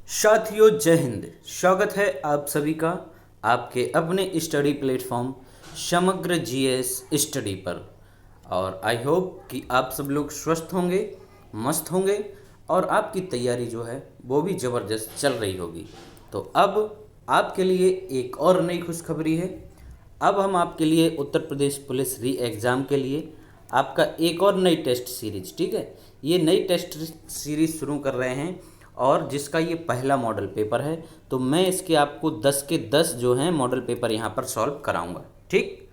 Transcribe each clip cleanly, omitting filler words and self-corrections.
साथियों जय हिंद। स्वागत है आप सभी का आपके अपने स्टडी प्लेटफॉर्म समग्र जीएस स्टडी पर। और आई होप कि आप सब लोग स्वस्थ होंगे, मस्त होंगे और आपकी तैयारी जो है वो भी ज़बरदस्त चल रही होगी। तो अब आपके लिए एक और नई खुशखबरी है। अब हम आपके लिए उत्तर प्रदेश पुलिस री एग्ज़ाम के लिए आपका एक और नई टेस्ट सीरीज, ठीक है, ये नई टेस्ट सीरीज शुरू कर रहे हैं और जिसका ये पहला मॉडल पेपर है। तो मैं इसके आपको 10 के 10 जो हैं मॉडल पेपर यहाँ पर सॉल्व कराऊंगा। ठीक,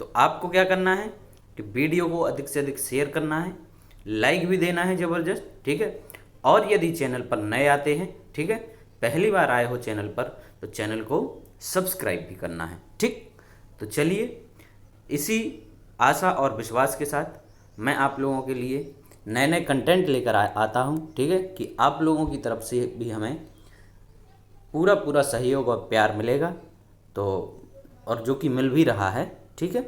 तो आपको क्या करना है कि वीडियो को अधिक से अधिक शेयर करना है, लाइक भी देना है ज़बरदस्त, ठीक है। और यदि चैनल पर नए आते हैं, ठीक है, पहली बार आए हो चैनल पर, तो चैनल को सब्सक्राइब भी करना है। ठीक, तो चलिए इसी आशा और विश्वास के साथ मैं आप लोगों के लिए नए नए कंटेंट लेकर आता हूँ, ठीक है, कि आप लोगों की तरफ से भी हमें पूरा पूरा सहयोग और प्यार मिलेगा, तो और जो कि मिल भी रहा है, ठीक है।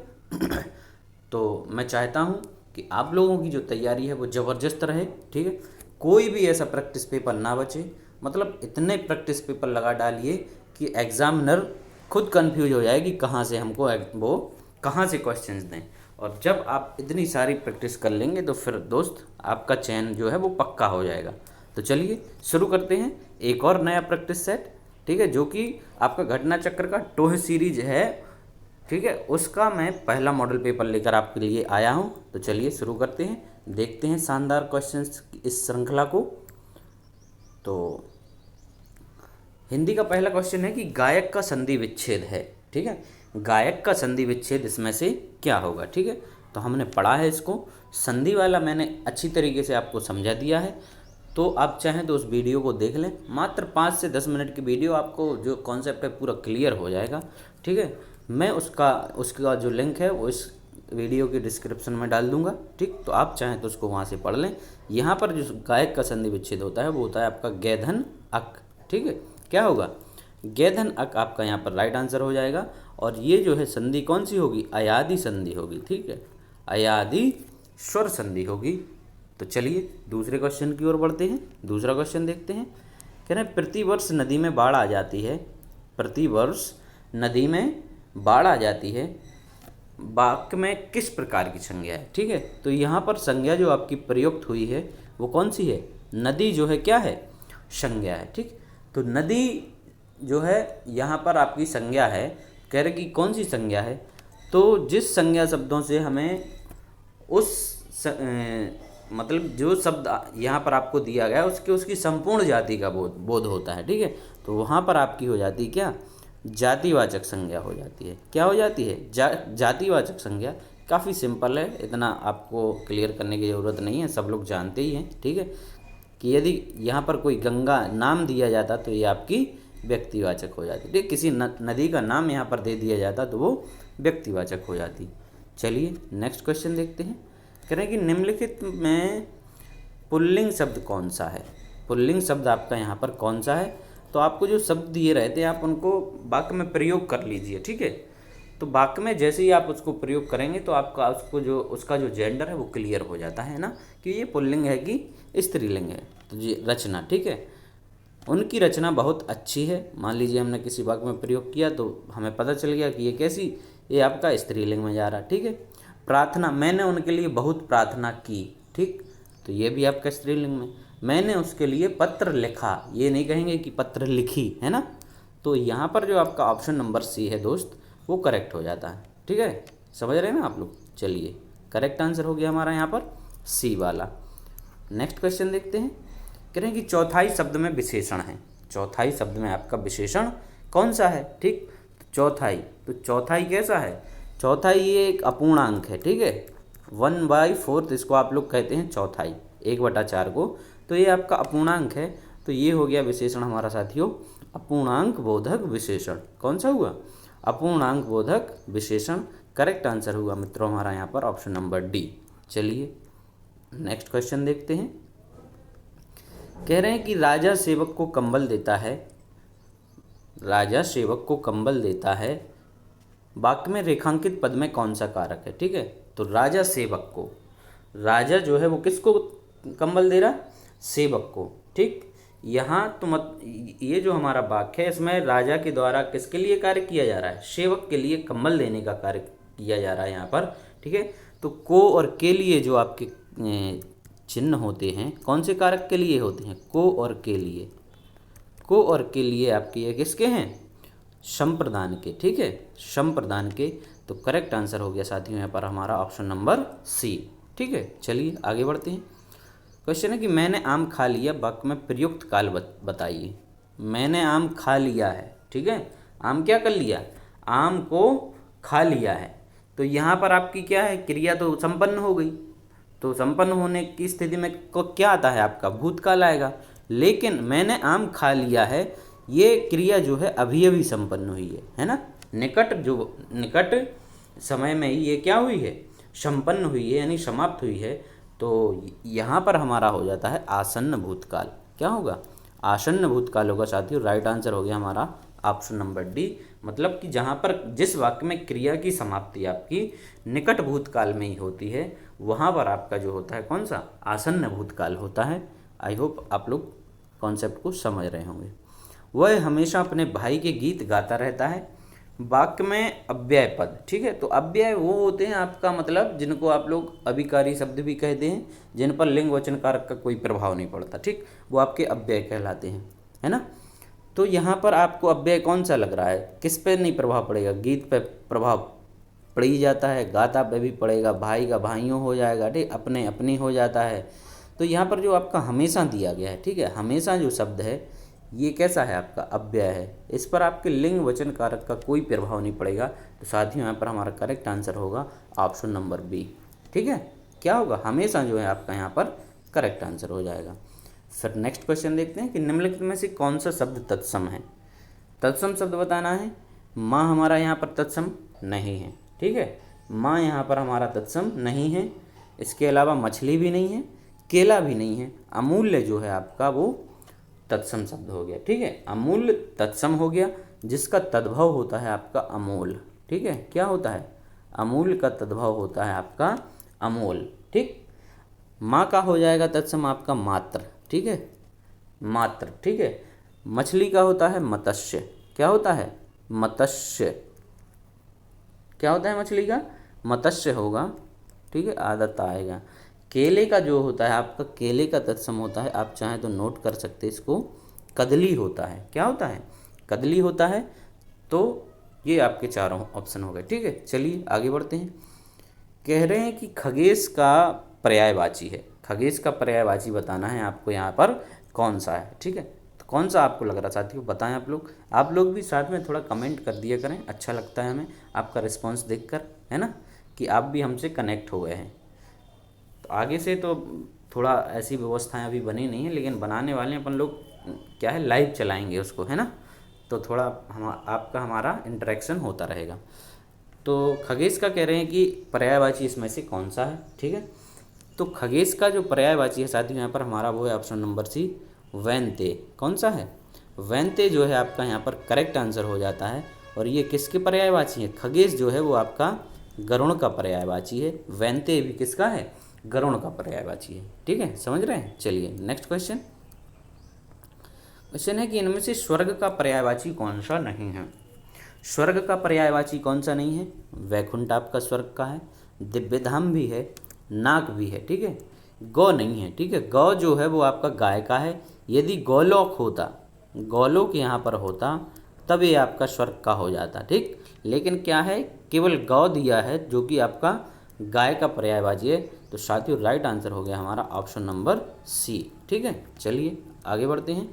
तो मैं चाहता हूँ कि आप लोगों की जो तैयारी है वो ज़बरदस्त रहे, ठीक है। कोई भी ऐसा प्रैक्टिस पेपर ना बचे, मतलब इतने प्रैक्टिस पेपर लगा डालिए कि एग्ज़ामिनर खुद कंफ्यूज हो जाए कि कहाँ से हमको वो कहाँ से क्वेश्चंस दें। और जब आप इतनी सारी प्रैक्टिस कर लेंगे तो फिर दोस्त आपका चयन जो है वो पक्का हो जाएगा। तो चलिए शुरू करते हैं एक और नया प्रैक्टिस सेट, ठीक है, जो कि आपका घटना चक्र का टोह सीरीज है, ठीक है, उसका मैं पहला मॉडल पेपर लेकर आपके लिए आया हूँ। तो चलिए शुरू करते हैं, देखते हैं शानदार क्वेश्चंस की इस श्रृंखला को। तो हिंदी का पहला क्वेश्चन है कि गायक का संधि विच्छेद है, ठीक है, गायक का संधि विच्छेद इसमें से क्या होगा, ठीक है। तो हमने पढ़ा है इसको, संधि वाला मैंने अच्छी तरीके से आपको समझा दिया है। तो आप चाहें तो उस वीडियो को देख लें, मात्र 5 से 10 मिनट की वीडियो, आपको जो कॉन्सेप्ट है पूरा क्लियर हो जाएगा, ठीक है। मैं उसका जो लिंक है वो इस वीडियो के डिस्क्रिप्शन में डाल दूंगा, ठीक। तो आप चाहें तो उसको वहाँ से पढ़ लें। यहाँ पर जो गायक का संधि विच्छेद होता है वो होता है आपका गैधन अक, ठीक है। क्या होगा? गैधन अक आपका यहाँ पर राइट आंसर हो जाएगा। और ये जो है संधि कौन सी होगी? अयादी संधि होगी, ठीक है, अयादी स्वर संधि होगी। तो चलिए दूसरे क्वेश्चन की ओर बढ़ते हैं। दूसरा क्वेश्चन देखते हैं। कह रहे हैं प्रतिवर्ष नदी में बाढ़ आ जाती है, प्रतिवर्ष नदी में बाढ़ आ जाती है, वाक्य में किस प्रकार की संज्ञा है, ठीक है। तो यहाँ पर संज्ञा जो आपकी प्रयुक्त हुई है वो कौन सी है? नदी जो है क्या है? संज्ञा है, ठीक। तो नदी जो है यहाँ पर आपकी संज्ञा है। कह रहे कि कौन सी संज्ञा है? तो जिस संज्ञा शब्दों से हमें मतलब जो शब्द यहाँ पर आपको दिया गया उसकी संपूर्ण जाति का बोध होता है, ठीक है। तो वहाँ पर आपकी हो जाती है क्या? जातिवाचक संज्ञा हो जाती है। क्या हो जाती है? जातिवाचक संज्ञा। काफ़ी सिंपल है, इतना आपको क्लियर करने की ज़रूरत नहीं है, सब लोग जानते ही हैं, ठीक है, कि यदि यहाँ पर कोई गंगा नाम दिया जाता तो ये आपकी व्यक्तिवाचक हो जाती, ठीक। किसी नदी का नाम यहाँ पर दे दिया जाता तो वो व्यक्तिवाचक हो जाती। चलिए नेक्स्ट क्वेश्चन देखते हैं। कह रहे हैं कि निम्नलिखित में पुल्लिंग शब्द कौन सा है? पुल्लिंग शब्द आपका यहाँ पर कौन सा है? तो आपको जो शब्द दिए रहते हैं आप उनको वाक्य में प्रयोग कर लीजिए, ठीक है। तो वाक्य में जैसे ही आप उसको प्रयोग करेंगे तो आपका उसका जो जेंडर है वो क्लियर हो जाता है ना, कि ये पुल्लिंग है कि स्त्रीलिंग है। तो ये रचना, ठीक है, उनकी रचना बहुत अच्छी है। मान लीजिए हमने किसी वाक्य में प्रयोग किया तो हमें पता चल गया कि ये कैसी, ये आपका स्त्रीलिंग में जा रहा, ठीक है। प्रार्थना, मैंने उनके लिए बहुत प्रार्थना की, ठीक, तो ये भी आपका स्त्रीलिंग में। मैंने उसके लिए पत्र लिखा, ये नहीं कहेंगे कि पत्र लिखी, है ना। तो यहाँ पर जो आपका ऑप्शन नंबर सी है दोस्त वो करेक्ट हो जाता है, ठीक है। समझ रहे हैं ना आप लोग? चलिए करेक्ट आंसर हो गया हमारा यहाँ पर सी वाला। नेक्स्ट क्वेश्चन देखते हैं। कह रहे हैं कि चौथाई शब्द में विशेषण है, चौथाई शब्द में आपका विशेषण कौन सा है, ठीक। चौथाई, तो चौथाई कैसा है? चौथाई ये एक अपूर्णांक है, ठीक है, 1/4 इसको आप लोग कहते हैं चौथाई, 1/4 को। तो ये आपका अपूर्णांक है, तो ये हो गया विशेषण हमारा साथियों, अपूर्णांक बोधक विशेषण। कौन सा हुआ? अपूर्णांक बोधक विशेषण। करेक्ट आंसर हुआ मित्रों हमारा यहाँ पर ऑप्शन नंबर डी। चलिए नेक्स्ट क्वेश्चन देखते हैं। कह रहे हैं कि राजा सेवक को कंबल देता है, राजा सेवक को कंबल देता है, वाक्य में रेखांकित पद में कौन सा कारक है, ठीक है। तो राजा सेवक को, राजा जो है वो किसको कंबल दे रहा? सेवक को, ठीक। यहाँ तो मत, ये जो हमारा वाक्य है इसमें राजा के द्वारा किसके लिए कार्य किया जा रहा है, सेवक के लिए कंबल देने का कार्य किया जा रहा है यहाँ पर, ठीक है। तो को और के लिए जो आपके चिन्ह होते हैं कौन से कारक के लिए होते हैं, को और के लिए, को और के लिए आपके ये किसके हैं, संप्रदान के, ठीक है, संप्रदान के। तो करेक्ट आंसर हो गया साथियों यहाँ पर हमारा ऑप्शन नंबर सी, ठीक है। चलिए आगे बढ़ते हैं। क्वेश्चन है कि मैंने आम खा लिया, वाक्य में प्रयुक्त काल बताइए। मैंने आम खा लिया है, ठीक है, आम क्या कर लिया, आम को खा लिया है। तो यहाँ पर आपकी क्या है, क्रिया तो संपन्न हो गई। तो संपन्न होने की स्थिति में को क्या आता है, आपका भूतकाल आएगा। लेकिन मैंने आम खा लिया है, ये क्रिया जो है अभी अभी संपन्न हुई है ना, निकट समय में ही ये क्या हुई है, संपन्न हुई है, यानी समाप्त हुई है। तो यहाँ पर हमारा हो जाता है आसन्न भूतकाल। क्या होगा, आसन्न भूतकाल होगा साथियों। राइट आंसर हो गया हमारा ऑप्शन नंबर डी। मतलब कि जहाँ पर जिस वाक्य में क्रिया की समाप्ति आपकी निकट भूतकाल में ही होती है, वहाँ पर आपका जो होता है कौन सा, आसन्न भूतकाल होता है। आई होप आप लोग कॉन्सेप्ट को समझ रहे होंगे। वह हमेशा अपने भाई के गीत गाता रहता है, वाक्य में अव्यय पद, ठीक है। तो अव्यय वो होते हैं आपका मतलब जिनको आप लोग अभिकारी शब्द भी कहते हैं, जिन पर लिंग वचन कारक का कोई प्रभाव नहीं पड़ता, ठीक, वो आपके अव्यय कहलाते हैं, है ना। तो यहाँ पर आपको अव्यय कौन सा लग रहा है, किस पे नहीं प्रभाव पड़ेगा, गीत पे प्रभाव पड़ ही जाता है, गाता पे भी पड़ेगा, भाई का भाइयों हो जाएगा, ठीक, अपने अपनी हो जाता है। तो यहाँ पर जो आपका हमेशा दिया गया है, ठीक है, हमेशा जो शब्द है ये कैसा है, आपका अव्यय है, इस पर आपके लिंग वचन कारक का कोई प्रभाव नहीं पड़ेगा। तो साथियों यहाँ पर हमारा करेक्ट आंसर होगा ऑप्शन नंबर बी, ठीक है। क्या होगा, हमेशा जो है आपका यहाँ पर करेक्ट आंसर हो जाएगा। फिर नेक्स्ट क्वेश्चन देखते हैं कि निम्नलिखित में से कौन सा शब्द तत्सम है। तत्सम शब्द बताना है। माँ हमारा यहाँ पर तत्सम नहीं है, ठीक है, माँ यहाँ पर हमारा तत्सम नहीं है। इसके अलावा मछली भी नहीं है, केला भी नहीं है। अमूल्य जो है आपका वो तत्सम शब्द हो गया, ठीक है, अमूल्य तत्सम हो गया, जिसका तद्भव होता है आपका अमोल, ठीक है। क्या होता है, अमूल्य का तद्भव होता है आपका अमोल, ठीक। माँ का हो जाएगा तत्सम आपका मात्र, ठीक है, मात्र, ठीक है। मछली का होता है मत्स्य, क्या होता है, मत्स्य, क्या होता है मछली का, मत्स्य होगा, ठीक है, आदत आएगा। केले का जो होता है आपका, केले का तत्सम होता है, आप चाहें तो नोट कर सकते हैं इसको, कदली होता है। क्या होता है, कदली होता है। तो ये आपके चारों ऑप्शन हो गए, ठीक है। चलिए आगे बढ़ते हैं। कह रहे हैं कि खगेश का पर्यायवाची है, खगेश का पर्यायवाची बताना है आपको, यहाँ पर कौन सा है, ठीक है। तो कौन सा आपको लग रहा साथियों, बताएं आप लोग भी साथ में थोड़ा कमेंट कर दिया करें, अच्छा लगता है हमें आपका रिस्पॉन्स देखकर, है ना, कि आप भी हमसे कनेक्ट हो गए हैं। तो आगे से तो थोड़ा ऐसी व्यवस्थाएं अभी बनी नहीं है, लेकिन बनाने वाले अपन लोग क्या है, लाइव चलाएंगे उसको, है ना, तो थोड़ा हम आपका हमारा इंटरेक्शन होता रहेगा। तो खगेश का कह रहे हैं कि पर्यायवाची इसमें से कौन सा है, ठीक है। तो खगेश का जो पर्यायवाची है साथियों यहाँ पर हमारा वो है ऑप्शन नंबर सी, वैनते। कौन सा है, वैनते जो है आपका यहाँ पर करेक्ट आंसर हो जाता है। और ये किसके पर्यायवाची है, खगेश जो है वो आपका गरुण का पर्यायवाची है, वैनते भी किसका है, गरुण का पर्यायवाची है, ठीक है, समझ रहे हैं। चलिए नेक्स्ट क्वेश्चन है कि इनमें से स्वर्ग का पर्यायवाची कौन सा नहीं है। स्वर्ग का पर्यायवाची कौन सा नहीं है, वैकुंठ आपका स्वर्ग का है, दिव्यधाम भी है, नाग भी है, ठीक है, गौ नहीं है, ठीक है। गौ जो है वो आपका गाय का है। यदि गौलोक होता, गौलोक यहाँ पर होता, तब ये आपका स्वर्ग का हो जाता, ठीक। लेकिन क्या है, केवल गौ दिया है जो कि आपका गाय का पर्यायवाची है। तो साथियों राइट आंसर हो गया हमारा ऑप्शन नंबर सी, ठीक है। चलिए आगे बढ़ते हैं।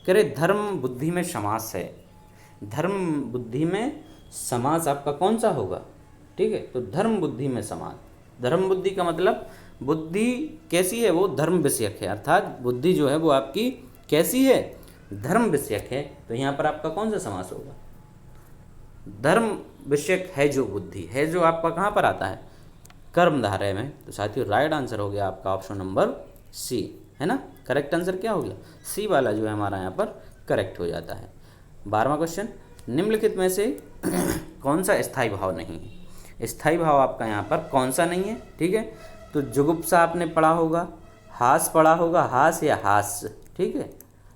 कह रहे धर्म बुद्धि में समास है, धर्म बुद्धि में समास आपका कौन सा होगा, ठीक है। तो धर्म बुद्धि में समास, धर्म बुद्धि का मतलब बुद्धि कैसी है, वो धर्म विषयक है, अर्थात बुद्धि जो है वो आपकी कैसी है, धर्म विषयक है। तो यहाँ पर आपका कौन सा समास होगा, धर्म विषयक है जो बुद्धि है, जो आपका कहाँ पर आता है, कर्मधारय में। तो साथियों राइट आंसर हो गया आपका ऑप्शन नंबर सी, है ना। करेक्ट आंसर क्या हो गया, सी वाला जो है हमारा यहाँ पर करेक्ट हो जाता है। 12वां क्वेश्चन, निम्नलिखित में से कौन सा स्थायी भाव नहीं है। स्थायी भाव आपका यहाँ पर कौन सा नहीं है, ठीक है। तो जुगुप्सा आपने पढ़ा होगा, हास पढ़ा होगा, हास या हास, ठीक है,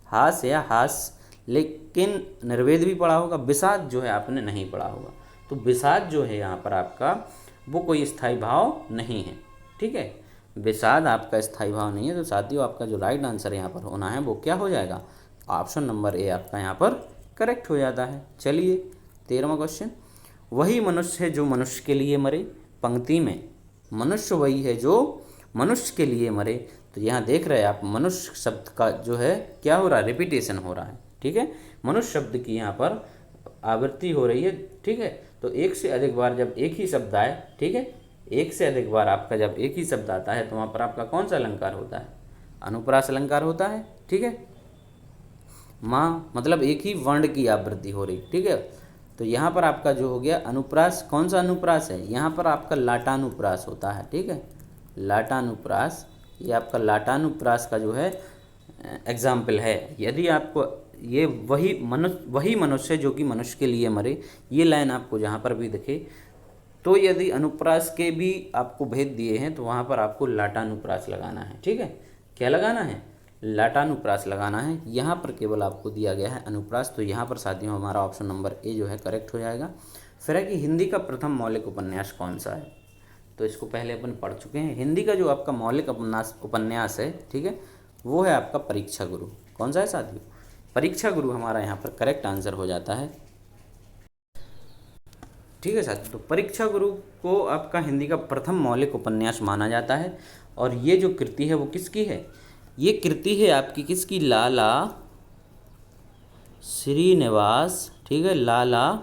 हास या हास, लेकिन निर्वेद भी पढ़ा होगा। विषाद जो है आपने नहीं पढ़ा होगा। तो विषाद जो है यहाँ पर आपका वो कोई स्थायी भाव नहीं है, ठीक है। विषाद आपका स्थायी भाव नहीं है। तो साथियों आपका जो राइट आंसर यहाँ पर होना है वो क्या हो जाएगा, ऑप्शन नंबर ए आपका यहाँ पर करेक्ट हो जाता है। चलिए 13वां क्वेश्चन, वही मनुष्य है जो मनुष्य के लिए मरे। पंक्ति में मनुष्य वही है जो मनुष्य के लिए मरे। तो यहाँ देख रहे हैं आप मनुष्य शब्द का जो है क्या हो रहा है, रिपीटेशन हो रहा है, ठीक है। मनुष्य शब्द की यहाँ पर आवृत्ति हो रही है, ठीक है। तो एक से अधिक बार जब एक ही शब्द आए, ठीक है, एक से अधिक बार आपका जब एक ही शब्द आता है तो वहाँ पर आपका कौन सा अलंकार होता है, अनुप्रास अलंकार होता है, ठीक है। माँ मतलब एक ही वर्ण की आवृत्ति हो रही, ठीक है। तो यहाँ पर आपका जो हो गया अनुप्रास, कौन सा अनुप्रास है, यहाँ पर आपका लाटानुप्रास होता है, ठीक है। लाटानुप्रास, ये आपका लाटानुप्रास का जो है एग्जाम्पल है। यदि आपको ये वही मनुष्य जो कि मनुष्य के लिए मरे, ये लाइन आपको जहाँ पर भी दिखे, तो यदि अनुप्रास के भी आपको भेद दिए हैं तो वहाँ पर आपको लाटानुप्रास लगाना है, ठीक है। क्या लगाना है, लाटानुप्रास लगाना है। यहाँ पर केवल आपको दिया गया है अनुप्रास। तो यहाँ पर साथियों हमारा ऑप्शन नंबर ए जो है करेक्ट हो जाएगा। फिर है कि हिंदी का प्रथम मौलिक उपन्यास कौन सा है। तो इसको पहले अपन पढ़ चुके हैं। हिंदी का जो आपका मौलिक उपन्यास है, ठीक है, वो है आपका परीक्षा गुरु। कौन सा है साथियों, परीक्षा गुरु हमारा यहाँ पर करेक्ट आंसर हो जाता है, ठीक है साथियों। तो परीक्षा गुरु को आपका हिंदी का प्रथम मौलिक उपन्यास माना जाता है। और ये जो कृति है वो किसकी है, ये कृति है आपकी किसकी, लाला श्रीनिवास, ठीक है, लाला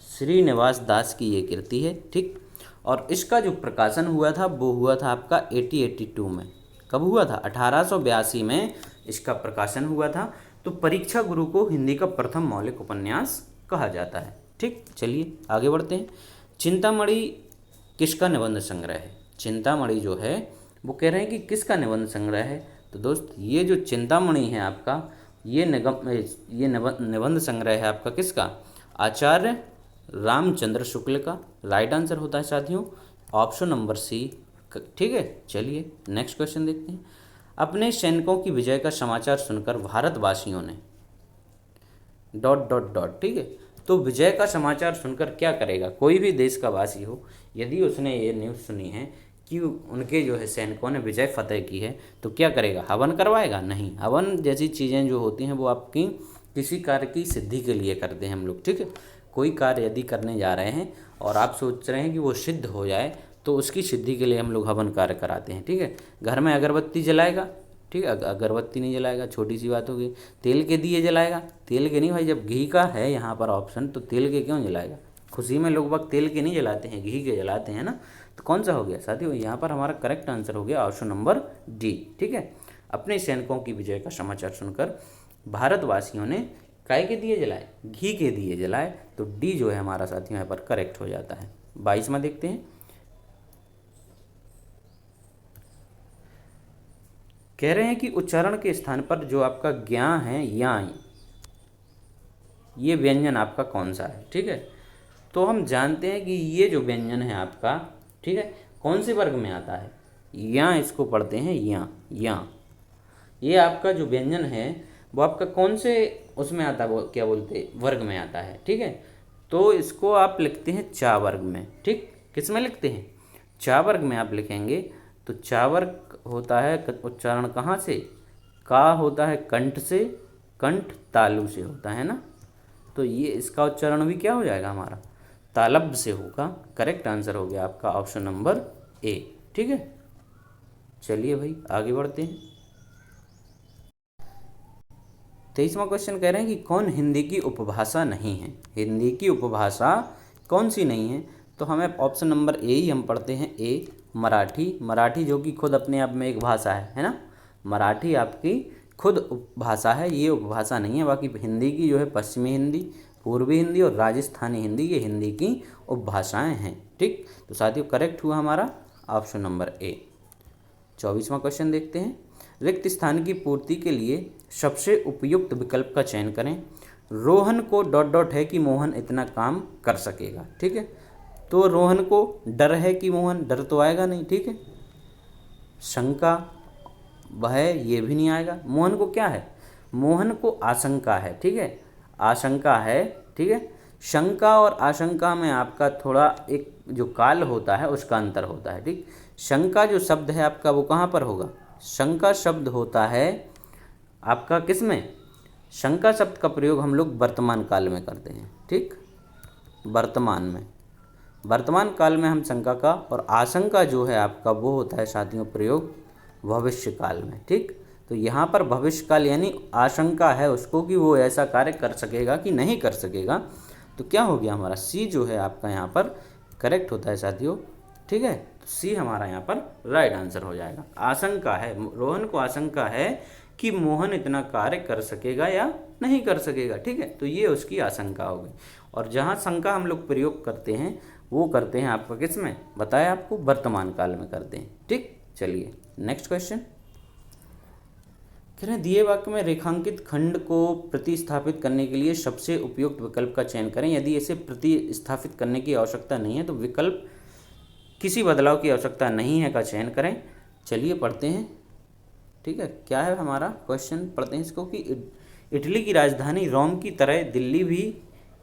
श्रीनिवास दास की ये कृति है, ठीक। और इसका जो प्रकाशन हुआ था वो हुआ था आपका 1882 में। कब हुआ था, 1882 में इसका प्रकाशन हुआ था। तो परीक्षा गुरु को हिंदी का प्रथम मौलिक उपन्यास कहा जाता है, ठीक। चलिए आगे बढ़ते हैं। चिंतामणि किसका निबंध संग्रह है। चिंतामणि जो है वो कह रहे हैं कि किसका निबंध संग्रह है। तो दोस्त ये जो चिंतामणि है आपका, ये निबंध संग्रह है आपका किसका, आचार्य रामचंद्र शुक्ल का। राइट आंसर होता है साथियों ऑप्शन नंबर सी, ठीक है। चलिए नेक्स्ट क्वेश्चन देखते हैं। अपने सैनिकों की विजय का समाचार सुनकर भारतवासियों ने डॉट डॉट डॉट, ठीक है। तो विजय का समाचार सुनकर क्या करेगा, कोई भी देश का वासी हो यदि उसने ये न्यूज़ सुनी है कि उनके जो है सैनिकों ने विजय फतेह की है, तो क्या करेगा, हवन करवाएगा। नहीं, हवन जैसी चीज़ें जो होती हैं वो आपकी किसी कार्य की सिद्धि के लिए करते हैं हम लोग, ठीक है। कोई कार्य यदि करने जा रहे हैं और आप सोच रहे हैं कि वो सिद्ध हो जाए, तो उसकी सिद्धि के लिए हम लोग हवन कार्य कराते हैं, ठीक है। घर में अगरबत्ती जलाएगा, ठीक है, अगरबत्ती नहीं जलाएगा, छोटी सी बात होगी। तेल के दिए जलाएगा, तेल के नहीं भाई, जब घी का है यहाँ पर ऑप्शन तो तेल के क्यों जलाएगा। खुशी में लोग वक्त तेल के नहीं जलाते हैं, घी के जलाते हैं ना। तो कौन सा हो गया साथियों, यहाँ पर हमारा करेक्ट आंसर हो गया ऑप्शन नंबर डी, ठीक है। अपने सैनिकों की विजय का समाचार सुनकर भारतवासियों ने काय के दिए जलाए, घी के दिए जलाए। तो डी जो है हमारा साथियों यहाँ पर करेक्ट हो जाता है। 22वां देखते हैं। कह रहे हैं कि उच्चारण के स्थान पर जो आपका ज्ञा है या, ये व्यंजन आपका कौन सा है, ठीक है। तो हम जानते हैं कि ये जो व्यंजन है आपका, ठीक है, कौन से वर्ग में आता है, या इसको पढ़ते हैं या। ये आपका जो व्यंजन है वो आपका कौन से उसमें आता है, वो क्या बोलते वर्ग में आता है, ठीक है। तो इसको आप लिखते हैं चा वर्ग में, ठीक। किस में लिखते हैं, चा वर्ग में आप लिखेंगे। तो चा वर्ग होता है उच्चारण कहाँ से, का होता है कंठ से, कंठ तालु से होता है ना। तो ये इसका उच्चारण भी क्या हो जाएगा हमारा, तालब से होगा। करेक्ट आंसर हो गया आपका ऑप्शन नंबर ए, ठीक है। चलिए भाई आगे बढ़ते हैं। 23वां क्वेश्चन कह रहे हैं कि कौन हिंदी की उपभाषा नहीं है। हिंदी की उपभाषा कौन सी नहीं है। तो हमें ऑप्शन नंबर ए ही हम पढ़ते हैं, ए मराठी। मराठी जो कि खुद अपने आप में एक भाषा है ना। मराठी आपकी खुद उपभाषा है, ये उपभाषा नहीं है। बाकी हिंदी की जो है पश्चिमी हिंदी, पूर्वी हिंदी और राजस्थानी हिंदी, ये हिंदी की उपभाषाएं हैं, ठीक। तो साथियों करेक्ट हुआ हमारा ऑप्शन नंबर ए। 24वां क्वेश्चन देखते हैं। रिक्त स्थान की पूर्ति के लिए सबसे उपयुक्त विकल्प का चयन करें। रोहन को डॉट डॉट है कि मोहन इतना काम कर सकेगा, ठीक है। तो रोहन को डर है कि मोहन, डर तो आएगा नहीं, ठीक है। शंका वह ये भी नहीं आएगा। मोहन को क्या है, मोहन को आशंका है, ठीक है, आशंका है, ठीक है। शंका और आशंका में आपका थोड़ा एक जो काल होता है उसका अंतर होता है, ठीक। शंका जो शब्द है आपका वो कहाँ पर होगा, शंका शब्द होता है आपका किस में, शंका शब्द का प्रयोग हम लोग वर्तमान काल में करते हैं, ठीक, वर्तमान में, वर्तमान काल में हम शंका का, और आशंका जो है आपका वो होता है साथियों प्रयोग भविष्य काल में, ठीक। तो यहाँ पर भविष्य काल यानी आशंका है उसको कि वो ऐसा कार्य कर सकेगा कि नहीं कर सकेगा, तो क्या हो गया हमारा सी जो है आपका यहाँ पर करेक्ट होता है साथियों, ठीक है। तो सी हमारा यहाँ पर राइट आंसर हो जाएगा। आशंका है, रोहन को आशंका है कि मोहन इतना कार्य कर सकेगा या नहीं कर सकेगा, ठीक है, तो ये उसकी आशंका हो गई। और जहाँ शंका हम लोग प्रयोग करते हैं वो करते हैं आपका किस में, बताया आपको, वर्तमान काल में करते हैं, ठीक। चलिए नेक्स्ट क्वेश्चन, कह रहे हैं दिए वाक्य में रेखांकित खंड को प्रतिस्थापित करने के लिए सबसे उपयुक्त विकल्प का चयन करें। यदि इसे प्रतिस्थापित करने की आवश्यकता नहीं है तो विकल्प किसी बदलाव की आवश्यकता नहीं है का चयन करें। चलिए पढ़ते हैं, ठीक है, क्या है हमारा क्वेश्चन, पढ़ते हैं इसको कि इटली की राजधानी रोम की तरह दिल्ली भी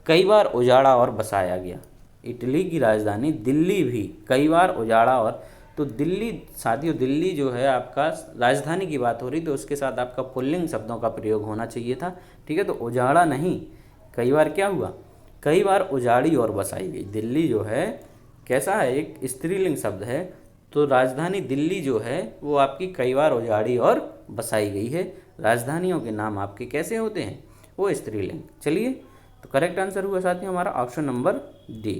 कई बार उजाड़ा और बसाया गया। इटली की राजधानी दिल्ली भी कई बार उजाड़ा और, तो दिल्ली साथियों, दिल्ली जो है आपका राजधानी की बात हो रही तो उसके साथ आपका पुल्लिंग शब्दों का प्रयोग होना चाहिए था, ठीक है। तो उजाड़ा नहीं, कई बार क्या हुआ, कई बार उजाड़ी और बसाई गई। दिल्ली जो है कैसा है, एक स्त्रीलिंग शब्द है, तो राजधानी दिल्ली जो है वो आपकी कई बार उजाड़ी और बसाई गई है। राजधानियों के नाम आपके कैसे होते हैं, वो स्त्रीलिंग। चलिए तो करेक्ट आंसर हुआ साथियों हमारा ऑप्शन नंबर डी।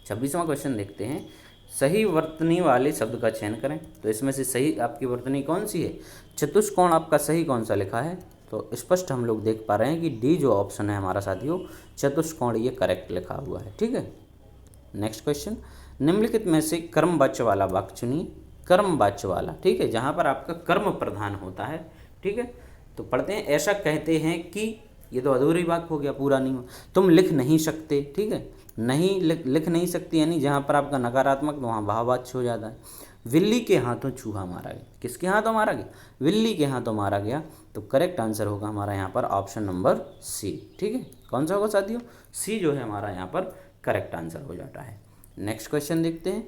26वां क्वेश्चन देखते हैं, सही वर्तनी वाले शब्द का चयन करें। तो इसमें से सही आपकी वर्तनी कौन सी है, चतुष्कोण आपका सही कौन सा लिखा है, तो स्पष्ट हम लोग देख पा रहे हैं कि डी जो ऑप्शन है हमारा साथियों चतुष्कोण, ये करेक्ट लिखा हुआ है, ठीक है। नेक्स्ट क्वेश्चन, निम्नलिखित में से कर्मवाच्य वाला वाक्य चुनिए। कर्मवाच्य वाला, ठीक है, जहाँ पर आपका कर्म प्रधान होता है, ठीक है। तो पढ़ते हैं, ऐसा कहते हैं कि, ये तो अधूरी वाक्य हो गया, पूरा नहीं हो। तुम लिख नहीं सकते, ठीक है, नहीं लिख नहीं सकती यानी जहाँ पर आपका नकारात्मक तो वहाँ भाववाच्य हो जाता है। बिल्ली के हाथों चूहा मारा गया, किसके हाथों मारा गया, बिल्ली के हाथों मारा गया। तो करेक्ट आंसर होगा हमारा यहाँ पर ऑप्शन नंबर सी, ठीक है। कौन सा होगा साथियों, सी जो है हमारा यहाँ पर करेक्ट आंसर हो जाता है। नेक्स्ट क्वेश्चन देखते हैं,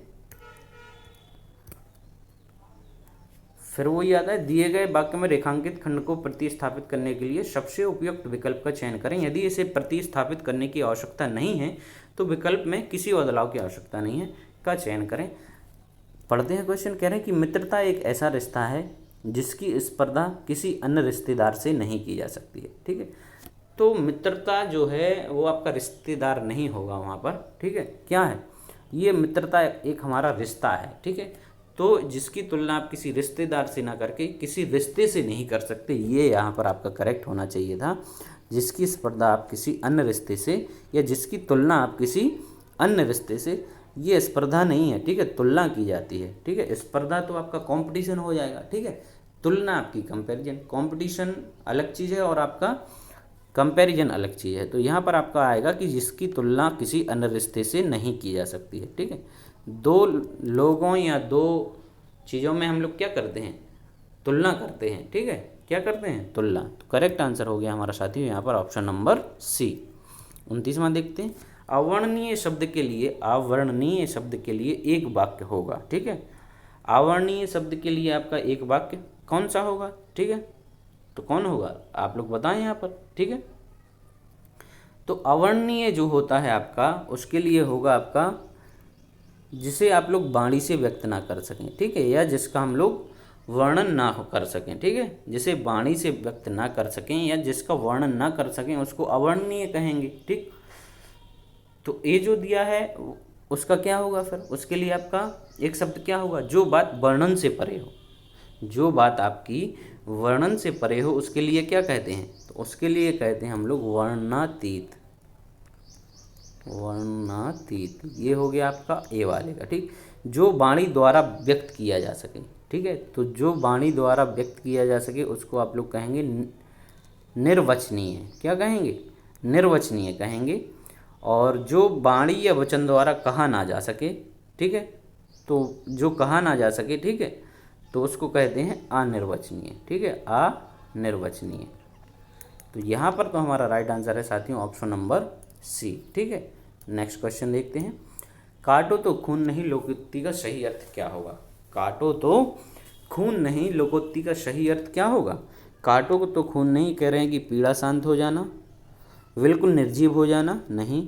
फिर वही आता है, दिए गए वाक्य में रेखांकित खंड को प्रतिस्थापित करने के लिए सबसे उपयुक्त विकल्प का चयन करें। यदि इसे प्रतिस्थापित करने की आवश्यकता नहीं है तो विकल्प में किसी बदलाव की आवश्यकता नहीं है का चयन करें। पढ़ते हैं क्वेश्चन, कह रहे हैं कि मित्रता एक ऐसा रिश्ता है जिसकी स्पर्धा किसी अन्य रिश्तेदार से नहीं की जा सकती है, ठीक है। तो मित्रता जो है वो आपका रिश्तेदार नहीं होगा वहाँ पर, ठीक है। क्या है ये, मित्रता एक हमारा रिश्ता है, ठीक है। तो जिसकी तुलना आप किसी रिश्तेदार से ना करके किसी रिश्ते से नहीं कर सकते, ये यहाँ पर आपका करेक्ट होना चाहिए था। जिसकी स्पर्धा आप किसी अन्य रिश्ते से, या जिसकी तुलना आप किसी अन्य रिश्ते से, ये स्पर्धा नहीं है, ठीक है, तुलना की जाती है, ठीक है। स्पर्धा तो आपका कंपटीशन हो जाएगा, ठीक है। तुलना आपकी कंपैरिजन, कंपटीशन अलग चीज़ है और आपका कंपैरिजन अलग चीज़ है। तो यहाँ पर आपका आएगा कि जिसकी तुलना किसी अन्य रिश्ते से नहीं की जा सकती है, ठीक है। दो लोगों या दो चीज़ों में हम लोग क्या करते हैं, तुलना करते हैं, ठीक है, क्या करते हैं, तुलना। तो करेक्ट आंसर हो गया हमारा साथियों यहाँ पर ऑप्शन नंबर सी। 29वां देखते हैं, अवर्णनीय शब्द के लिए, अवर्णनीय शब्द के लिए एक वाक्य होगा, ठीक है। अवर्णनीय शब्द के लिए आपका एक वाक्य कौन सा होगा, ठीक है, तो कौन होगा आप लोग बताएं यहाँ पर, ठीक है। तो अवर्णनीय जो होता है आपका उसके लिए होगा आपका जिसे आप लोग वाणी से व्यक्त ना कर सकें, ठीक है, या जिसका हम लोग वर्णन ना कर सकें, ठीक है, जिसे वाणी से व्यक्त ना कर सकें या जिसका वर्णन ना कर सकें उसको अवर्णनीय कहेंगे, ठीक। तो ये जो दिया है उसका क्या होगा, फिर उसके लिए आपका एक शब्द क्या होगा, जो बात वर्णन से परे हो, जो बात आपकी वर्णन से परे हो उसके लिए क्या कहते हैं, तो उसके लिए कहते हैं हम लोग वर्णनातीत, वर्णनातीत। ये हो गया आपका ए वाले का, ठीक। जो वाणी द्वारा व्यक्त किया जा सके, ठीक है, तो जो वाणी द्वारा व्यक्त किया जा सके उसको आप लोग कहेंगे निर्वचनीय, क्या कहेंगे, निर्वचनीय कहेंगे। और जो वाणी या वचन द्वारा कहा ना जा सके, ठीक है, तो जो कहा ना जा सके, ठीक है, तो उसको कहते हैं अनिर्वचनीय, ठीक है, अनिर्वचनीय। तो यहाँ पर तो हमारा राइट आंसर है साथियों ऑप्शन नंबर सी। ठीक है, नेक्स्ट क्वेश्चन देखते हैं। काटो तो खून नहीं लोकोक्ति का सही अर्थ क्या होगा? काटो तो खून नहीं लोकोक्ति का सही अर्थ क्या होगा? काटो को तो खून नहीं कह रहे हैं कि पीड़ा शांत हो जाना, बिल्कुल निर्जीव हो जाना, नहीं।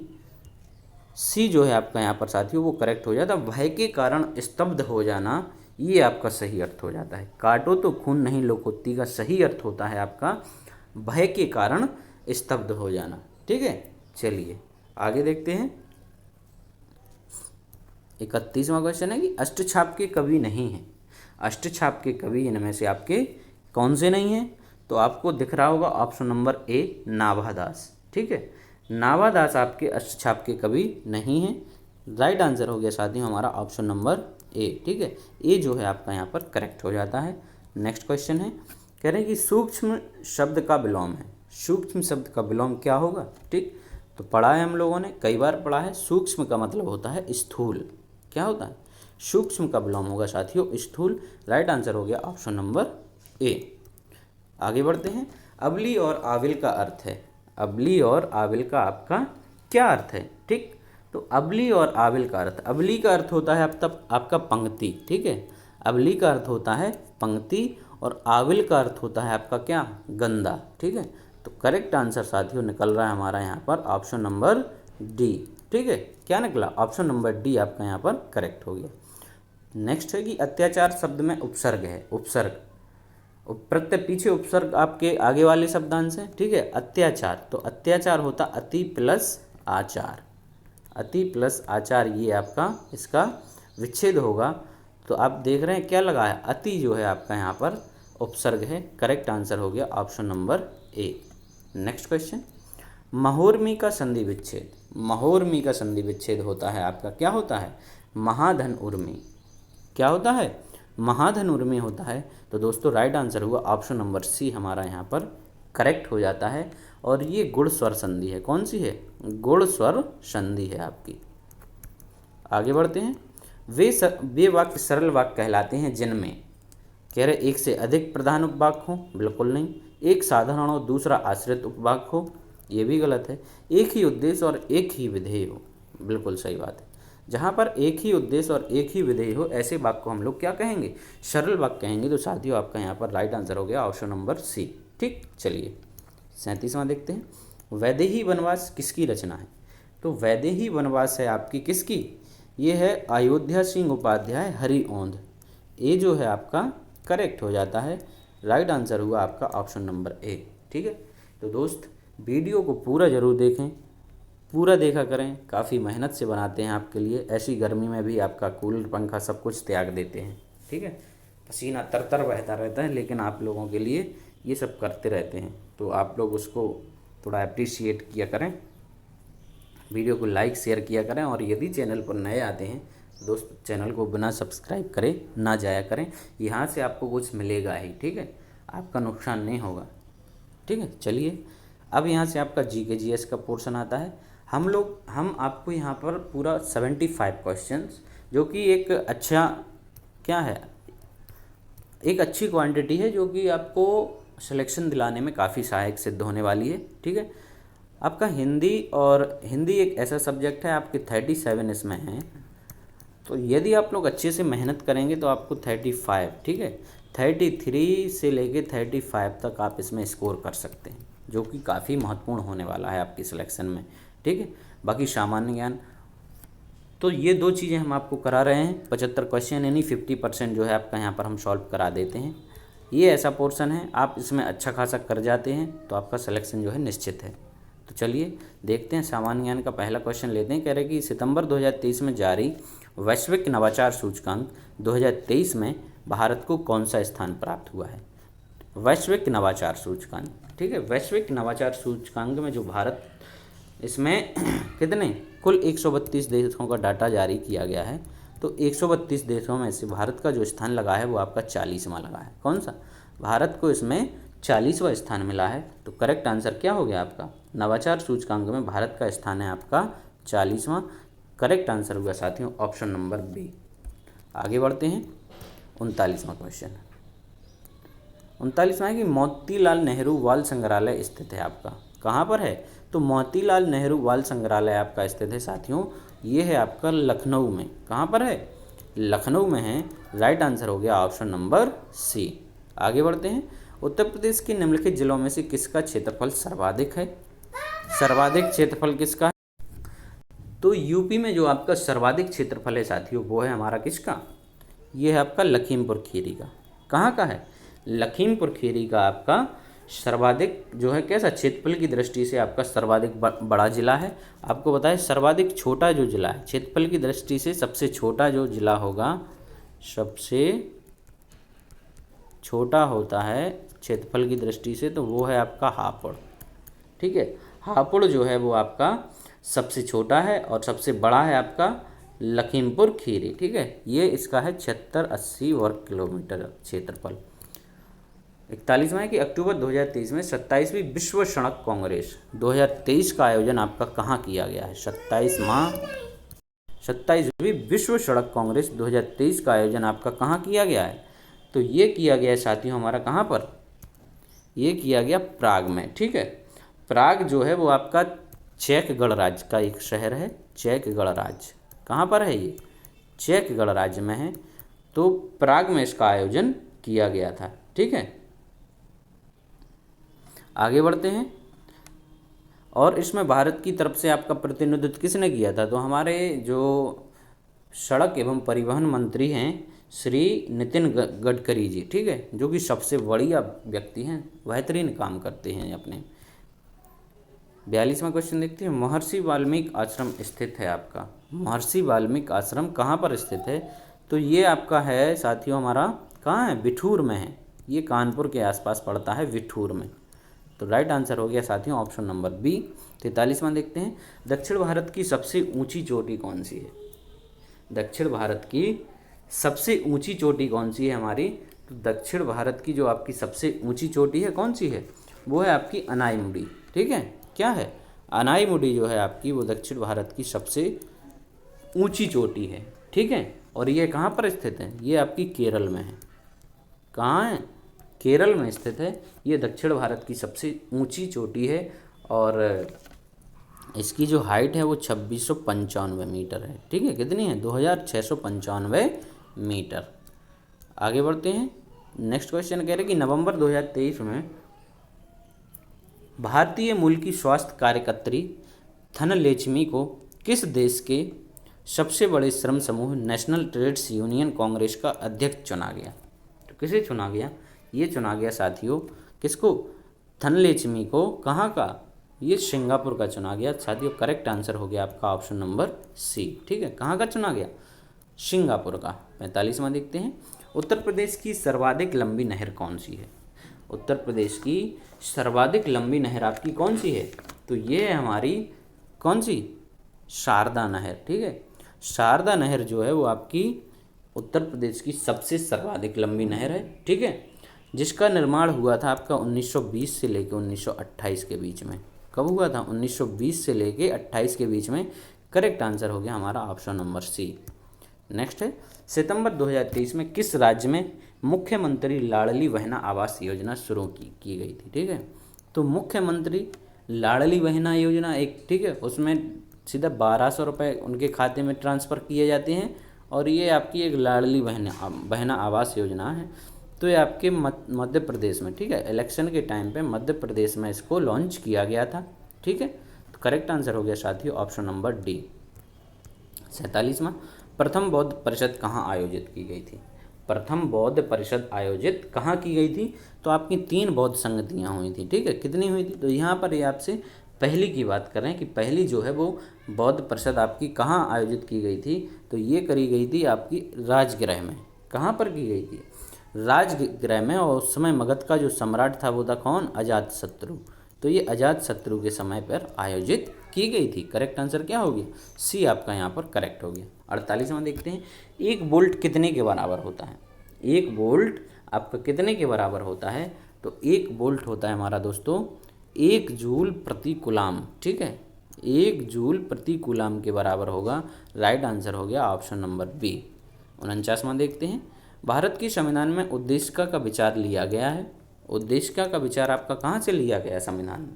सी जो है आपका यहाँ पर साथियों वो करेक्ट हो जाता है। भय के कारण स्तब्ध हो जाना, ये आपका सही अर्थ हो जाता है। काटो तो खून नहीं लोकोक्ति का सही अर्थ होता है आपका भय के कारण स्तब्ध हो जाना। ठीक है, चलिए आगे देखते हैं। 31वां क्वेश्चन है कि अष्टछाप के कवि नहीं हैं। अष्टछाप के कवि इनमें से आपके कौन से नहीं हैं? तो आपको दिख रहा होगा ऑप्शन नंबर ए नाभादास। ठीक है, नाभादास आपके अष्टछाप के कवि नहीं हैं। राइट आंसर हो गया साथियों हमारा ऑप्शन नंबर ए। ठीक है, ए जो है आपका यहाँ पर करेक्ट हो जाता है। नेक्स्ट क्वेश्चन है, कह रहे हैं कि सूक्ष्म शब्द का विलोम है। सूक्ष्म शब्द का विलोम क्या होगा? ठीक, तो पढ़ा है हम लोगों ने, कई बार पढ़ा है। सूक्ष्म का मतलब होता है स्थूल। क्या होता है? सूक्ष्म का विलोम होगा साथियों स्थूल। राइट आंसर हो गया ऑप्शन नंबर ए। आगे बढ़ते हैं। अबली और आविल का अर्थ है। अबली और आविल का आपका क्या अर्थ है? ठीक, तो अबली और आविल का अर्थ, अबली का अर्थ होता है अब तब आपका पंक्ति। ठीक है, अबली का अर्थ होता है पंक्ति और आविल का अर्थ होता है आपका क्या? गंदा। ठीक है, तो करेक्ट आंसर साथियों निकल रहा है हमारा यहाँ पर ऑप्शन नंबर डी। ठीक है, क्या निकला? ऑप्शन नंबर डी आपका यहाँ पर करेक्ट हो गया। नेक्स्ट है कि अत्याचार शब्द में उपसर्ग है। उपसर्ग, प्रत्यय पीछे उपसर्ग आपके आगे वाले शब्दांश हैं। ठीक है, अत्याचार, तो अत्याचार होता अति प्लस आचार। अति प्लस आचार ये आपका इसका विच्छेद होगा। तो आप देख रहे हैं क्या लगा है? अति जो है आपका यहाँ पर उपसर्ग है। करेक्ट आंसर हो गया option number A. Next question, महोर्मी का संधि विच्छेद। महोर्मी का संधि विच्छेद होता है आपका क्या होता है? महाधन उर्मी। क्या होता है? महाधन उर्मी होता है। तो दोस्तों राइट आंसर हुआ ऑप्शन नंबर सी हमारा यहाँ पर करेक्ट हो जाता है। और ये गुण स्वर संधि है। कौन सी है? गुण स्वर संधि है आपकी। आगे बढ़ते हैं। वे वाक्य सरल वाक्य कहलाते हैं जिनमें, कह रहे एक से अधिक प्रधान उपवाक्य हो। बिल्कुल नहीं। एक साधारण और दूसरा आश्रित उपवाक्य हो, ये भी गलत है। एक ही उद्देश्य और एक ही विधेय हो, बिल्कुल सही बात है। जहाँ पर एक ही उद्देश्य और एक ही विधेय हो ऐसे वाक्य को हम लोग क्या कहेंगे? सरल वाक्य कहेंगे। तो साथियों आपका यहाँ पर राइट आंसर हो गया ऑप्शन नंबर सी। ठीक, चलिए 37वां देखते हैं। वैदेही वनवास किसकी रचना है? तो वैदेही वनवास है आपकी किसकी? ये है अयोध्या सिंह उपाध्याय हरिऔंध। ये जो है आपका करेक्ट हो जाता है। राइट आंसर हुआ आपका ऑप्शन नंबर ए। ठीक है, तो दोस्त वीडियो को पूरा ज़रूर देखें, पूरा देखा करें। काफ़ी मेहनत से बनाते हैं आपके लिए। ऐसी गर्मी में भी आपका कूलर पंखा सब कुछ त्याग देते हैं। ठीक है, पसीना तरतर बहता रहता है, लेकिन आप लोगों के लिए ये सब करते रहते हैं। तो आप लोग उसको थोड़ा अप्रिशिएट किया करें, वीडियो को लाइक शेयर किया करें। और यदि चैनल पर नए आते हैं दोस्त, चैनल को बिना सब्सक्राइब करे ना जाया करें। यहाँ से आपको कुछ मिलेगा ही। ठीक है, आपका नुकसान नहीं होगा। ठीक है, चलिए अब यहाँ से आपका जीके जीएस का पोर्शन आता है। हम आपको यहाँ पर पूरा 75 क्वेश्चंस, जो कि एक अच्छा क्या है, एक अच्छी क्वांटिटी है जो कि आपको सिलेक्शन दिलाने में काफ़ी सहायक सिद्ध होने वाली है। ठीक है, आपका हिंदी एक ऐसा सब्जेक्ट है, आपके 37 इसमें हैं। तो यदि आप लोग अच्छे से मेहनत करेंगे तो आपको 35, ठीक है, 33 से लेके 35 तक आप इसमें स्कोर कर सकते हैं, जो कि काफ़ी महत्वपूर्ण होने वाला है आपकी सिलेक्शन में। ठीक है, बाकी सामान्य ज्ञान तो ये दो चीज़ें हम आपको करा रहे हैं। 75 क्वेश्चन यानी 50% जो है आपका यहाँ पर हम सॉल्व करा देते हैं। ये ऐसा पोर्शन है, आप इसमें अच्छा खासा कर जाते हैं तो आपका सिलेक्शन जो है निश्चित है। तो चलिए देखते हैं, सामान्य ज्ञान का पहला क्वेश्चन लेते हैं। कह रहे कि सितंबर 2023 में जारी वैश्विक नवाचार सूचकांक 2023 में भारत को कौन सा स्थान प्राप्त हुआ है? वैश्विक नवाचार सूचकांक, ठीक है, वैश्विक नवाचार सूचकांक में जो भारत, इसमें कितने कुल 132 देशों का डाटा जारी किया गया है। तो 132 देशों में से भारत का जो स्थान लगा है वो आपका 40वां लगा है। कौन सा? भारत को इसमें 40वां स्थान मिला है। तो करेक्ट आंसर क्या हो गया आपका? नवाचार सूचकांक में भारत का स्थान है आपका 40वां। करेक्ट आंसर हुआ साथियों ऑप्शन नंबर बी। आगे बढ़ते हैं 39वां क्वेश्चन। 39वां है कि मोतीलाल नेहरू बाल संग्रहालय स्थित है आपका, कहाँ पर है? तो मोतीलाल नेहरू बाल संग्रहालय आपका स्थित है साथियों, ये है आपका लखनऊ में। कहाँ पर है? लखनऊ में है। राइट आंसर हो गया ऑप्शन नंबर सी। आगे बढ़ते हैं। उत्तर प्रदेश के निम्नलिखित जिलों में से किसका क्षेत्रफल सर्वाधिक है? सर्वाधिक क्षेत्रफल किसका है? तो यूपी में जो आपका सर्वाधिक क्षेत्रफल है साथियों, वो है हमारा किसका? ये है आपका लखीमपुर खीरी का। कहाँ का है? लखीमपुर खीरी का आपका सर्वाधिक जो है कैसा क्षेत्रफल की दृष्टि से आपका सर्वाधिक बड़ा जिला है। आपको बताएं सर्वाधिक छोटा जो जिला है क्षेत्रफल की दृष्टि से, सबसे छोटा जो जिला होगा, सबसे छोटा होता है क्षेत्रफल की दृष्टि से, तो वो है आपका हापुड़। ठीक है, हापुड़ जो है वो आपका सबसे छोटा है और सबसे बड़ा है आपका लखीमपुर खीरी। ठीक है, ये इसका है 76-80 वर्ग किलोमीटर क्षेत्रफल। 41वां है कि अक्टूबर 2023 में 27वीं विश्व सड़क कांग्रेस 2023 का आयोजन आपका कहाँ किया गया है? 27वीं विश्व सड़क कांग्रेस 2023 का आयोजन आपका कहाँ किया गया है? तो ये किया गया है साथियों हमारा कहाँ पर? ये किया गया प्राग में। ठीक है, प्राग जो है वो आपका चेक गणराज्य का एक शहर है। चेक गणराज्य कहाँ पर है? ये चेक गणराज्य में है। तो प्राग में इसका आयोजन किया गया था। ठीक है, आगे बढ़ते हैं। और इसमें भारत की तरफ से आपका प्रतिनिधित्व किसने किया था? तो हमारे जो सड़क एवं परिवहन मंत्री हैं श्री नितिन गडकरी जी। ठीक है, जो कि सबसे बढ़िया व्यक्ति हैं, बेहतरीन काम करते हैं अपने। 42वां क्वेश्चन देखते हैं। महर्षि वाल्मीकि आश्रम स्थित है आपका। महर्षि वाल्मीकि आश्रम कहाँ पर स्थित है? तो ये आपका है साथियों हमारा, कहाँ है? बिठूर में है। ये कानपुर के आसपास पड़ता है, बिठूर में। तो राइट आंसर हो गया साथियों ऑप्शन नंबर बी। 43वां देखते हैं। दक्षिण भारत की सबसे ऊंची चोटी कौन सी है? दक्षिण भारत की सबसे ऊंची चोटी कौन सी है हमारी? तो दक्षिण भारत की जो आपकी सबसे ऊंची चोटी है कौन सी है? वो है आपकी अनाईमुड़ी। ठीक है, क्या है? अनाईमुड़ी जो है आपकी वो दक्षिण भारत की सबसे ऊंची चोटी है। ठीक है, और ये कहाँ पर स्थित है? ये आपकी केरल में है। कहाँ है? केरल में स्थित है। ये दक्षिण भारत की सबसे ऊंची चोटी है और इसकी जो हाइट है वो 2695 मीटर है। ठीक है, कितनी है? 2695 मीटर। आगे बढ़ते हैं। नेक्स्ट क्वेश्चन कह रहे हैं कि नवंबर 2023 में भारतीय मूल की स्वास्थ्य कार्यकर्त्री धनलक्ष्मी को किस देश के सबसे बड़े श्रम समूह नेशनल ट्रेड्स यूनियन कांग्रेस का अध्यक्ष चुना गया? तो किसे चुना गया? ये चुना गया साथियों किसको? धनलक्ष्मी को। कहाँ का? ये सिंगापुर का चुना गया साथियों। करेक्ट आंसर हो गया आपका ऑप्शन नंबर सी। ठीक है, कहाँ का चुना गया? सिंगापुर का। 45वां देखते हैं। उत्तर प्रदेश की सर्वाधिक लंबी नहर कौन सी है? उत्तर प्रदेश की सर्वाधिक लंबी नहर आपकी कौन सी है? तो ये है हमारी कौन सी? शारदा नहर। ठीक है, शारदा नहर जो है वो आपकी उत्तर प्रदेश की सबसे सर्वाधिक लंबी नहर है। ठीक है, जिसका निर्माण हुआ था आपका 1920 से लेकर 1928 के बीच में। कब हुआ था? 1920 से लेके 28 के बीच में। करेक्ट आंसर हो गया हमारा ऑप्शन नंबर सी। नेक्स्ट है, सितंबर 2023 में किस राज्य में मुख्यमंत्री लाडली बहना आवास योजना शुरू की गई थी? ठीक है, तो मुख्यमंत्री लाडली बहना योजना एक, ठीक है, उसमें सीधा 1200 रुपये उनके खाते में ट्रांसफ़र किए जाते हैं और ये आपकी एक लाडली बहना आवास योजना है। तो ये आपके मध्य प्रदेश में, ठीक है, इलेक्शन के टाइम पे मध्य प्रदेश में इसको लॉन्च किया गया था। ठीक है, तो करेक्ट आंसर हो गया साथियों ऑप्शन नंबर डी। 47वां, प्रथम बौद्ध परिषद कहाँ आयोजित की गई थी? प्रथम बौद्ध परिषद आयोजित कहाँ की गई थी? तो आपकी 3 बौद्ध संगतियाँ हुई थी। ठीक है, कितनी हुई थी? तो यहाँ पर ये आपसे पहली की बात कर रहे हैं कि पहली जो है वो बौद्ध परिषद आपकी कहाँ आयोजित की गई थी? तो ये करी गई थी आपकी राजगृह में। कहाँ पर की गई थी? राजगृह में। और उस समय मगध का जो सम्राट था वो था कौन? अजातशत्रु। तो ये अजातशत्रु के समय पर आयोजित की गई थी। करेक्ट आंसर क्या हो गया? सी आपका यहाँ पर करेक्ट हो गया। 48वां देखते हैं। एक वोल्ट कितने के बराबर होता है? एक वोल्ट आपका कितने के बराबर होता है? तो एक वोल्ट होता है हमारा दोस्तों 1 जूल प्रति कूलाम। ठीक है, 1 जूल प्रति कूलाम के बराबर होगा। राइट आंसर हो गया ऑप्शन नंबर बी। 49वां देखते हैं। भारत के संविधान में उद्देशिका का विचार लिया गया है। उद्देशिका का विचार आपका कहाँ से लिया गया संविधान में?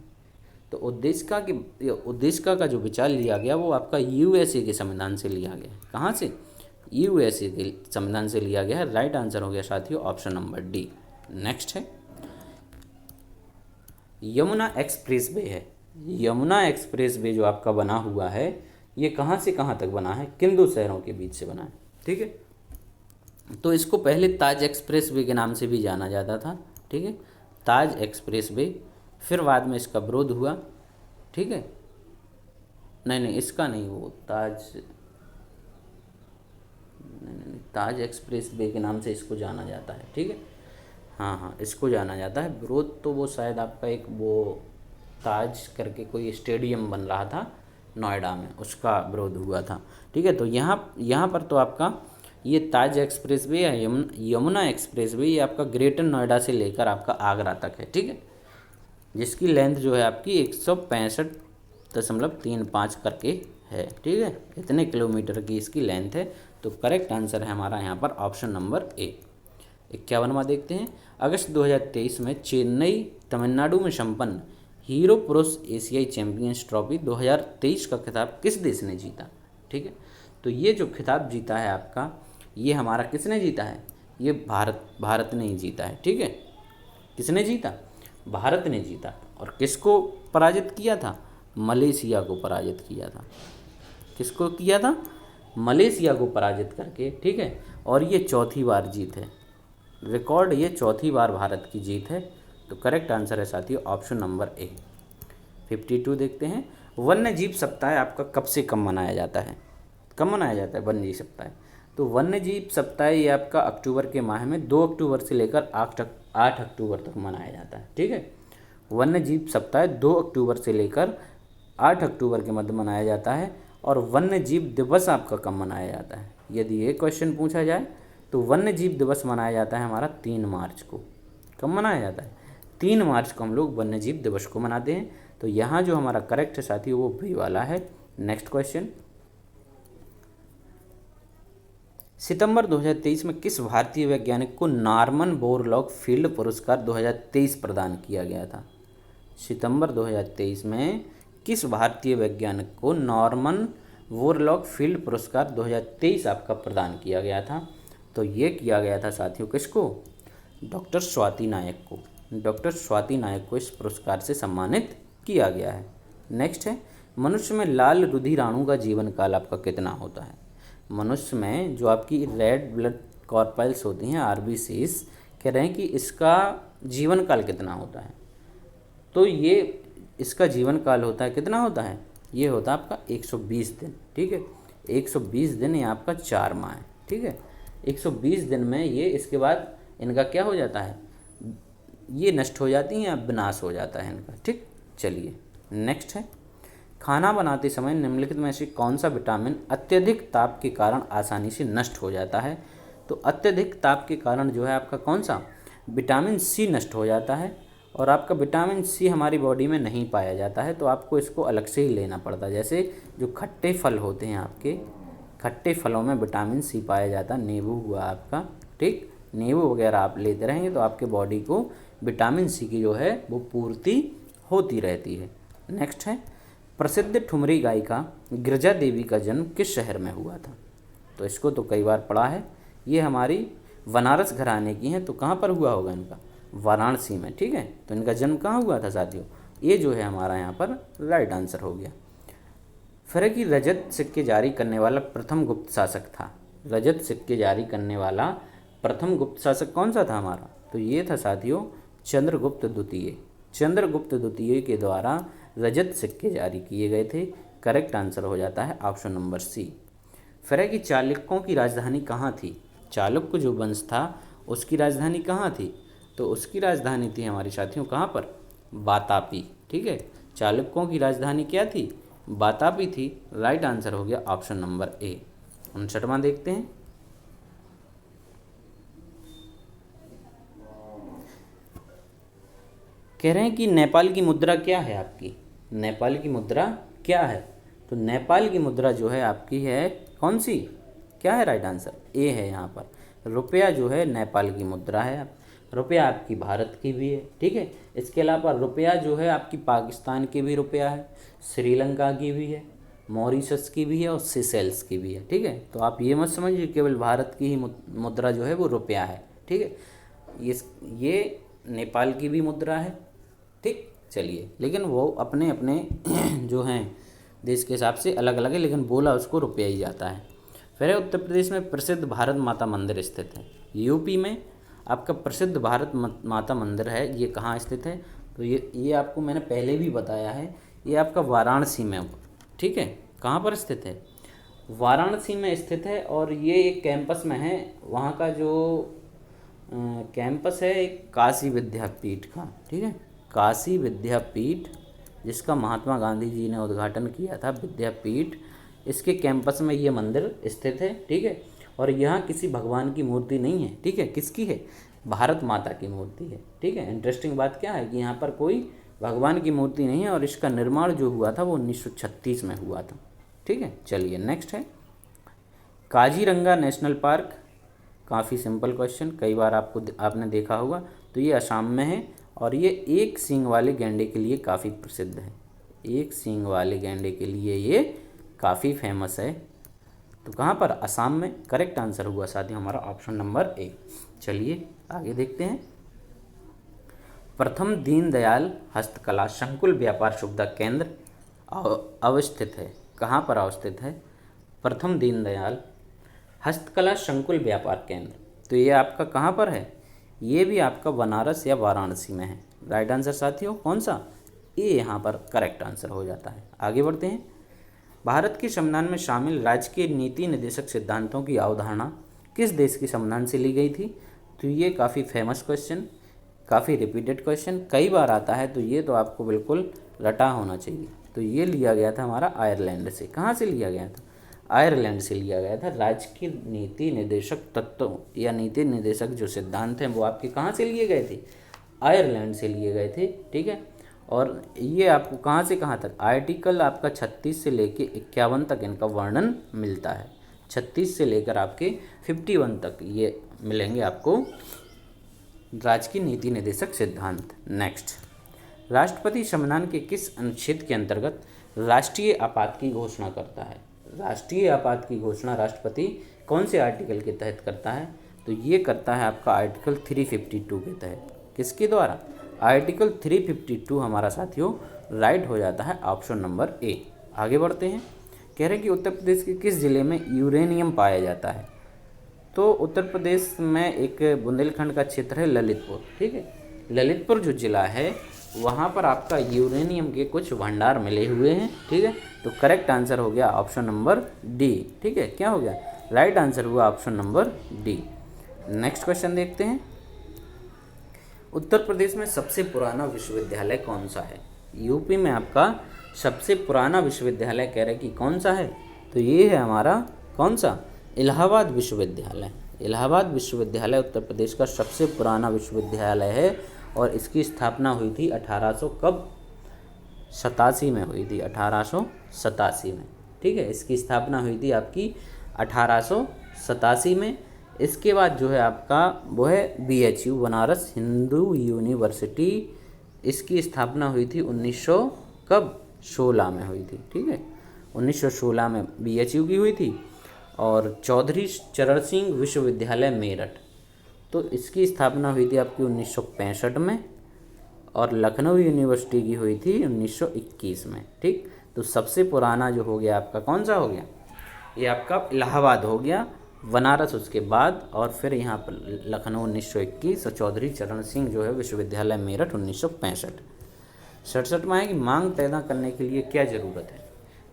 तो उद्देशिका का जो विचार लिया गया वो आपका यूएसए के संविधान से लिया गया है। कहाँ से? यूएसए के संविधान से लिया गया है। राइट आंसर हो गया साथियों ऑप्शन नंबर डी। नेक्स्ट है यमुना एक्सप्रेस वे है। यमुना एक्सप्रेस वे जो आपका बना हुआ है ये कहाँ से कहाँ तक बना है? किन दो शहरों के बीच से बना है? ठीक है, तो इसको पहले ताज एक्सप्रेस वे के नाम से भी जाना जाता था। ठीक है, ताज एक्सप्रेस वे, फिर बाद में इसका विरोध हुआ। ठीक है, नहीं इसका नहीं, वो ताज एक्सप्रेस वे के नाम से इसको जाना जाता है। ठीक है, हाँ इसको जाना जाता है। विरोध तो वो शायद आपका एक वो ताज करके कोई स्टेडियम बन रहा था नोएडा में, उसका विरोध हुआ था। ठीक है, तो यहाँ पर तो आपका ये ताज एक्सप्रेस वे या यमुना एक्सप्रेस वे ये आपका ग्रेटर नोएडा से लेकर आपका आगरा तक है। ठीक है, जिसकी लेंथ जो है आपकी 165.35 करके है। ठीक है, इतने किलोमीटर की इसकी लेंथ है। तो करेक्ट आंसर है हमारा यहाँ पर ऑप्शन नंबर ए। 51वां देखते हैं। अगस्त 2023 में चेन्नई तमिलनाडु में संपन्न हीरो पुरुष एशियाई चैंपियंस ट्रॉफी 2023 का खिताब किस देश ने जीता? ठीक है, तो ये जो खिताब जीता है आपका, ये हमारा किसने जीता है? ये भारत ने ही जीता है। ठीक है, किसने जीता? भारत ने जीता। और किसको पराजित किया था? मलेशिया को पराजित किया था। किसको किया था? मलेशिया को पराजित करके। ठीक है, और ये चौथी बार जीत है, रिकॉर्ड ये चौथी बार भारत की जीत है। तो करेक्ट आंसर है साथियों ऑप्शन नंबर ए। 52 देखते हैं। वन्य जीव सप्ताह आपका कब से कब मनाया जाता है? कब मनाया जाता है वन्य जीव सप्ताह? तो वन्य जीव सप्ताह ये आपका अक्टूबर के माह में 2 अक्टूबर से लेकर 8 अक्टूबर तक मनाया जाता है। ठीक है, वन्य जीव सप्ताह 2 अक्टूबर से लेकर 8 अक्टूबर के मध्य मनाया जाता है। और वन्य जीव दिवस आपका कब मनाया जाता है? यदि ये क्वेश्चन पूछा जाए तो वन्य जीव दिवस मनाया जाता है हमारा 3 मार्च को। कब मनाया जाता है? 3 मार्च को हम लोग वन्य जीव दिवस को मनाते हैं। तो यहाँ जो हमारा करेक्ट है साथी वो बी वाला है। नेक्स्ट क्वेश्चन, सितंबर 2023 में किस भारतीय वैज्ञानिक को नॉर्मन बोरलॉग फील्ड पुरस्कार 2023 प्रदान किया गया था? सितंबर 2023 में किस भारतीय वैज्ञानिक को नॉर्मन बोरलॉग फील्ड पुरस्कार 2023 आपका प्रदान किया गया था? तो ये किया गया था साथियों किसको? डॉक्टर स्वाति नायक को। डॉक्टर स्वाति नायक को इस पुरस्कार से सम्मानित किया गया है। नेक्स्ट है, मनुष्य में लाल रुधिराणु का जीवन काल आपका कितना होता है? मनुष्य में जो आपकी रेड ब्लड कॉर्पल्स होती हैं आरबीसीज, कह रहे हैं कि इसका जीवन काल कितना होता है? तो ये इसका जीवन काल होता है, कितना होता है? ये होता है आपका 120 दिन। ठीक है, 120 दिन ये आपका 4 माह है। ठीक है, 120 दिन में ये इसके बाद इनका क्या हो जाता है? ये नष्ट हो जाती हैं या विनाश हो जाता है इनका। ठीक, चलिए नेक्स्ट है, खाना बनाते समय निम्नलिखित में से कौन सा विटामिन अत्यधिक ताप के कारण आसानी से नष्ट हो जाता है? तो अत्यधिक ताप के कारण जो है आपका कौन सा? विटामिन सी नष्ट हो जाता है। और आपका विटामिन सी हमारी बॉडी में नहीं पाया जाता है, तो आपको इसको अलग से ही लेना पड़ता है। जैसे जो खट्टे फल होते हैं आपके, खट्टे फलों में विटामिन सी पाया जाता है। नींबू हुआ आपका, ठीक, नींबू वगैरह आप लेते रहेंगे तो आपके बॉडी को विटामिन सी की जो है वो पूर्ति होती रहती है। नेक्स्ट है, प्रसिद्ध ठुमरी गायिका गिरिजा देवी का जन्म किस शहर में हुआ था? तो इसको तो कई बार पढ़ा है, ये हमारी बनारस घराने की हैं। तो कहाँ पर हुआ होगा इनका? वाराणसी में। ठीक है, तो इनका जन्म कहाँ हुआ था साथियों? ये जो है हमारा यहाँ पर राइट आंसर हो गया। फिर कि रजत सिक्के जारी करने वाला प्रथम गुप्त शासक था। रजत सिक्के जारी करने वाला प्रथम गुप्त शासक कौन सा था हमारा? तो ये था साथियों चंद्रगुप्त द्वितीय। चंद्रगुप्त द्वितीय के द्वारा रजत सिक्के जारी किए गए थे। करेक्ट आंसर हो जाता है ऑप्शन नंबर सी। फिर कि चालुक्यों की राजधानी कहाँ थी? चालुक्य जो वंश था उसकी राजधानी कहाँ थी? तो उसकी राजधानी थी हमारे साथियों कहाँ पर? वातापी। ठीक है, चालुक्यों की राजधानी क्या थी? वातापी थी। राइट आंसर हो गया ऑप्शन नंबर ए। 59वां देखते हैं, कह रहे हैं कि नेपाल की मुद्रा क्या है आपकी? नेपाल की मुद्रा क्या है? तो नेपाल की मुद्रा जो है आपकी है कौन सी? क्या है राइट आंसर? ए है यहाँ पर। रुपया जो है नेपाल की मुद्रा है। रुपया आपकी भारत की भी है, ठीक है। इसके अलावा रुपया जो है आपकी पाकिस्तान की भी रुपया है, श्रीलंका की भी है, मॉरिशस की भी है और सीशेल्स की भी है, ठीक है। तो आप ये मत समझिए केवल भारत की ही मुद्रा जो है वो रुपया है, ठीक है। ये नेपाल की भी मुद्रा है, ठीक। चलिए, लेकिन वो अपने अपने जो हैं देश के हिसाब से अलग अलग है, लेकिन बोला उसको रुपया ही जाता है। फिर है उत्तर प्रदेश में प्रसिद्ध भारत माता मंदिर स्थित है। यूपी में आपका प्रसिद्ध भारत माता मंदिर है, ये कहाँ स्थित है? तो ये आपको मैंने पहले भी बताया है, ये आपका वाराणसी में, ठीक है। कहाँ पर स्थित है? वाराणसी में स्थित है, और ये एक कैंपस में है। वहाँ का जो कैंपस है एक काशी विद्यापीठ का, ठीक है। काशी विद्यापीठ, जिसका महात्मा गांधी जी ने उद्घाटन किया था, विद्यापीठ, इसके कैंपस में ये मंदिर स्थित है, ठीक है। और यहाँ किसी भगवान की मूर्ति नहीं है, ठीक है। किसकी है? भारत माता की मूर्ति है, ठीक है। इंटरेस्टिंग बात क्या है कि यहाँ पर कोई भगवान की मूर्ति नहीं है, और इसका निर्माण जो हुआ था वो 1936 में हुआ था, ठीक है। चलिए नेक्स्ट है काजीरंगा नेशनल पार्क। काफ़ी सिंपल क्वेश्चन, कई बार आपने देखा होगा। तो ये असम में है, और ये एक सींग वाले गैंडे के लिए काफ़ी प्रसिद्ध है। एक सींग वाले गैंडे के लिए ये काफ़ी फेमस है। तो कहाँ पर? असम में। करेक्ट आंसर हुआ साथियों हमारा ऑप्शन नंबर ए। चलिए आगे देखते हैं। प्रथम दीनदयाल हस्तकला संकुल व्यापार सुविधा केंद्र अवस्थित है। कहाँ पर अवस्थित है? प्रथम दीनदयाल हस्तकला संकुल व्यापार केंद्र। तो ये आपका कहाँ पर है? ये भी आपका बनारस या वाराणसी में है। राइट आंसर साथियों कौन सा? ए यहाँ पर करेक्ट आंसर हो जाता है। आगे बढ़ते हैं। भारत के संविधान में शामिल राजकीय नीति निर्देशक सिद्धांतों की अवधारणा किस देश के संविधान से ली गई थी? तो ये काफ़ी फेमस क्वेश्चन, काफ़ी रिपीटेड क्वेश्चन, कई बार आता है, तो ये तो आपको बिल्कुल रटा होना चाहिए। तो ये लिया गया था हमारा आयरलैंड से। कहाँ से लिया गया था? आयरलैंड से लिया गया था। राजकीय नीति निर्देशक तत्व या नीति निर्देशक जो सिद्धांत हैं वो आपके कहाँ से लिए गए थे? आयरलैंड से लिए गए थे, ठीक है। और ये आपको कहाँ से कहाँ तक? आर्टिकल आपका 36 से लेके 51 तक इनका वर्णन मिलता है। 36 से लेकर आपके 51 तक ये मिलेंगे आपको राजकीय नीति निर्देशक सिद्धांत। नेक्स्ट, राष्ट्रपति संविधान के किस अनुच्छेद के अंतर्गत राष्ट्रीय आपात की घोषणा करता है? राष्ट्रीय आपात की घोषणा राष्ट्रपति कौन से आर्टिकल के तहत करता है? तो ये करता है आपका आर्टिकल 352 के तहत। किसके द्वारा? आर्टिकल 352 हमारा साथियों राइट हो जाता है ऑप्शन नंबर ए। आगे बढ़ते हैं। कह रहे हैं कि उत्तर प्रदेश के किस जिले में यूरेनियम पाया जाता है? तो उत्तर प्रदेश में एक बुंदेलखंड का क्षेत्र है ललितपुर, ठीक है। ललितपुर जो जिला है वहाँ पर आपका यूरेनियम के कुछ भंडार मिले हुए हैं, ठीक है। तो करेक्ट आंसर हो गया ऑप्शन नंबर डी, ठीक है। क्या हो गया? राइट आंसर हुआ option number D. Next question देखते हैं। उत्तर प्रदेश में सबसे पुराना विश्वविद्यालय कौन सा है? यूपी में आपका सबसे पुराना विश्वविद्यालय कह रहे कि कौन सा है? तो ये है हमारा कौन सा? इलाहाबाद विश्वविद्यालय। इलाहाबाद विश्वविद्यालय उत्तर प्रदेश का सबसे पुराना विश्वविद्यालय है, और इसकी स्थापना हुई थी 1800 कब? 87 में हुई थी, 1887 में, ठीक है। इसकी स्थापना हुई थी आपकी 1887 में। इसके बाद जो है आपका वो है BHU बनारस हिंदू यूनिवर्सिटी। इसकी स्थापना हुई थी 1900 कब? 16 में हुई थी, ठीक है। 1916 में BHU की हुई थी। और चौधरी चरण सिंह विश्वविद्यालय मेरठ, तो इसकी स्थापना हुई थी आपकी 1965 में। और लखनऊ यूनिवर्सिटी की हुई थी 1921 में, ठीक। तो सबसे पुराना जो हो गया आपका कौन सा हो गया? ये आपका इलाहाबाद हो गया, बनारस उसके बाद, और फिर यहाँ पर लखनऊ 1921, और चौधरी चरण सिंह जो है विश्वविद्यालय मेरठ 1965। 67 में है कि मांग पैदा करने के लिए क्या ज़रूरत है?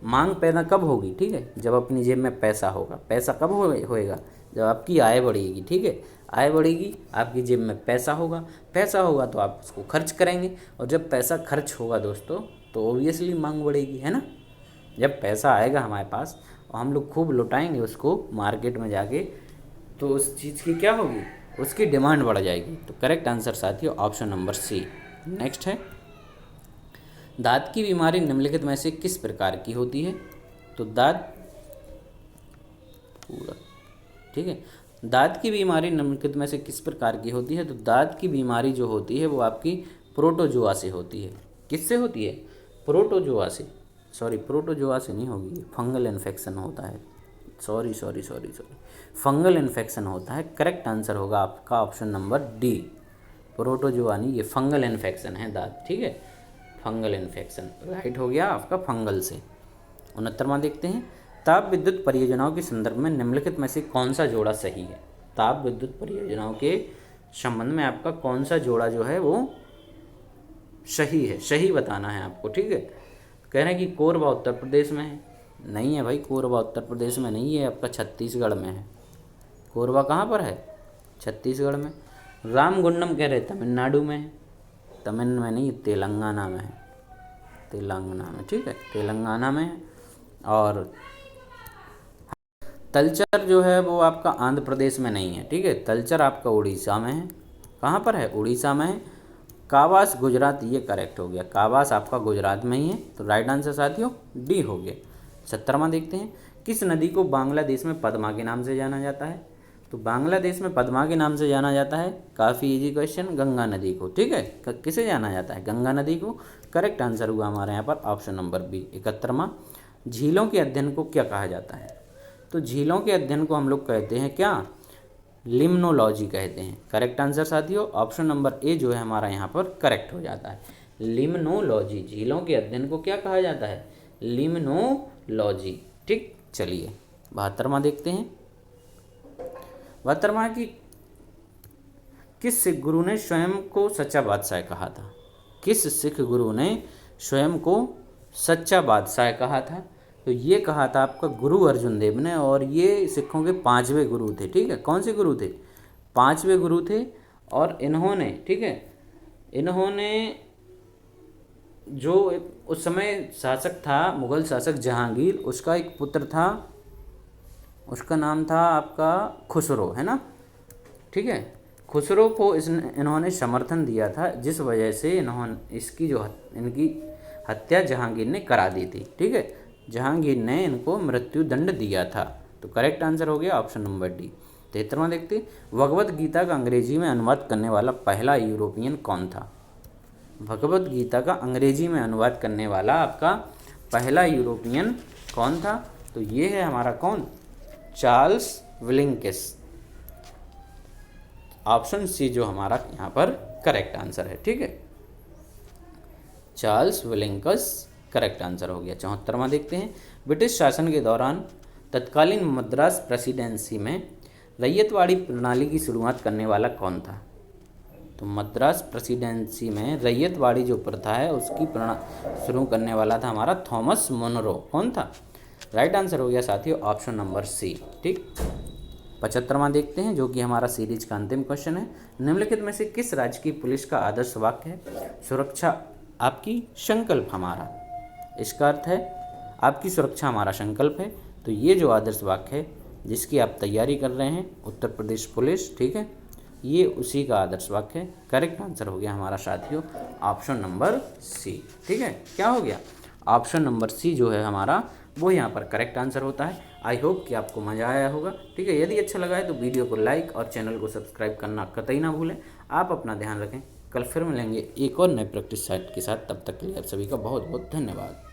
मांग पैदा कब होगी? ठीक है, जब अपनी जेब में पैसा होगा। पैसा कब होएगा? जब आपकी आय बढ़ेगी, ठीक है। आय बढ़ेगी, आपकी जेब में पैसा होगा। पैसा होगा तो आप उसको खर्च करेंगे, और जब पैसा खर्च होगा दोस्तों तो ओबियसली मांग बढ़ेगी, है ना। जब पैसा आएगा हमारे पास और हम लोग खूब लुटाएंगे उसको मार्केट में जाके, तो उस चीज़ की क्या होगी? उसकी डिमांड बढ़ जाएगी। तो करेक्ट आंसर साथियों ऑप्शन नंबर सी। नेक्स्ट है, दांत की बीमारी निम्नलिखित में से किस प्रकार की होती है? तो दांत पूरा, ठीक है। दांत की बीमारी निम्नलिखित में से किस प्रकार की होती है? तो दांत की बीमारी जो होती है वो आपकी प्रोटोजोआ से होती है। किससे होती है? प्रोटोजोआ से। सॉरी, प्रोटोजोआ से नहीं होगी, फंगल इन्फेक्शन होता है। सॉरी, फंगल इन्फेक्शन होता है। करेक्ट आंसर होगा आपका ऑप्शन नंबर डी, प्रोटोजोआ नहीं, ये फंगल इन्फेक्शन है दांत, ठीक है, फंगल इन्फेक्शन राइट हो गया आपका फंगल से। 69वां देखते हैं, ताप विद्युत परियोजनाओं के संदर्भ में निम्नलिखित में से कौन सा जोड़ा सही है? ताप विद्युत परियोजनाओं के संबंध में आपका कौन सा जोड़ा जो है वो सही है? सही बताना है आपको, ठीक है। कह रहे हैं कि कोरबा उत्तर प्रदेश में है। नहीं है भाई, कोरबा उत्तर प्रदेश में नहीं है, आपका छत्तीसगढ़ में है। कोरबा कहाँ पर है? छत्तीसगढ़ में। रामगुंडम कह रहे तमिलनाडु में है। तमिल में नहीं, तेलंगाना में है, तेलंगाना में, ठीक है, तेलंगाना में है। और तलचर जो है वो आपका आंध्र प्रदेश में नहीं है, ठीक है, तलचर आपका उड़ीसा में है। कहाँ पर है? उड़ीसा में है। कावास गुजरात, ये करेक्ट हो गया, कावास आपका गुजरात में ही है। तो राइट आंसर साथियों डी हो गया। 70वां देखते हैं, किस नदी को बांग्लादेश में पद्मा के नाम से जाना जाता है? तो बांग्लादेश में पद्मा के नाम से जाना जाता है, काफ़ी इजी क्वेश्चन, गंगा नदी को, ठीक है। किसे जाना जाता है? गंगा नदी को। करेक्ट आंसर हुआ हमारे यहाँ पर ऑप्शन नंबर बी। 71वां, झीलों के अध्ययन को क्या कहा जाता है? तो झीलों के अध्ययन को हम लोग कहते हैं क्या? लिम्नोलॉजी कहते हैं। करेक्ट आंसर साथियों ऑप्शन नंबर ए जो है हमारा यहाँ पर करेक्ट हो जाता है, लिम्नोलॉजी। झीलों के अध्ययन को क्या कहा जाता है? लिम्नोलॉजी, ठीक। चलिए 72वां देखते हैं। 72वां की किस सिख गुरु ने स्वयं को सच्चा बादशाह कहा था? किस सिख गुरु ने स्वयं को सच्चा बादशाह कहा था? तो ये कहा था आपका गुरु अर्जुन देव ने, और ये सिखों के 5वें गुरु थे, ठीक है। कौन से गुरु थे? 5वें गुरु थे। और इन्होंने, ठीक है, इन्होंने जो उस समय शासक था, मुगल शासक जहांगीर, उसका एक पुत्र था, उसका नाम था आपका खुसरो, है ना, ठीक है। खुसरो को इन्होंने समर्थन दिया था, जिस वजह से इन्होंने इनकी हत्या जहांगीर ने करा दी थी, ठीक है। जहांगीर ने इनको मृत्यु दंड दिया था। तो करेक्ट आंसर हो गया ऑप्शन नंबर डी। 73वां देखते, भगवत गीता का अंग्रेजी में अनुवाद करने वाला पहला यूरोपियन कौन था? भगवत गीता का अंग्रेजी में अनुवाद करने वाला आपका पहला यूरोपियन कौन था? तो ये है हमारा कौन? चार्ल्स विलिंगकिस। ऑप्शन सी जो हमारा यहाँ पर करेक्ट आंसर है, ठीक है, चार्ल्स विलिंगकिस करेक्ट आंसर हो गया। 74वां देखते हैं, ब्रिटिश शासन के दौरान तत्कालीन मद्रास प्रेसिडेंसी में रैयतवाड़ी प्रणाली की शुरुआत करने वाला कौन था? तो मद्रास प्रेसिडेंसी में रैयतवाड़ी जो प्रथा है उसकी शुरू करने वाला था हमारा थॉमस मुनरो। कौन था? राइट आंसर हो गया साथियों ऑप्शन नंबर सी, ठीक। 75वां देखते हैं जो कि हमारा सीरीज का अंतिम क्वेश्चन है, निम्नलिखित में से किस राज्य की पुलिस का आदर्श वाक्य है? सुरक्षा आपकी संकल्प हमारा, इसका अर्थ है आपकी सुरक्षा हमारा संकल्प है। तो ये जो आदर्श वाक्य है जिसकी आप तैयारी कर रहे हैं उत्तर प्रदेश पुलिस, ठीक है, ये उसी का आदर्श वाक्य है। करेक्ट आंसर हो गया हमारा साथियों ऑप्शन नंबर सी, ठीक है। क्या हो गया? ऑप्शन नंबर सी जो है हमारा वो यहाँ पर करेक्ट आंसर होता है। आई होप कि आपको मज़ा आया होगा, ठीक है। यदि अच्छा लगा है तो वीडियो को लाइक और चैनल को सब्सक्राइब करना कतई ना भूलें। आप अपना ध्यान रखें, कल फिर मिलेंगे एक और नए प्रैक्टिस सेट के साथ। तब तक के लिए आप सभी का बहुत बहुत धन्यवाद।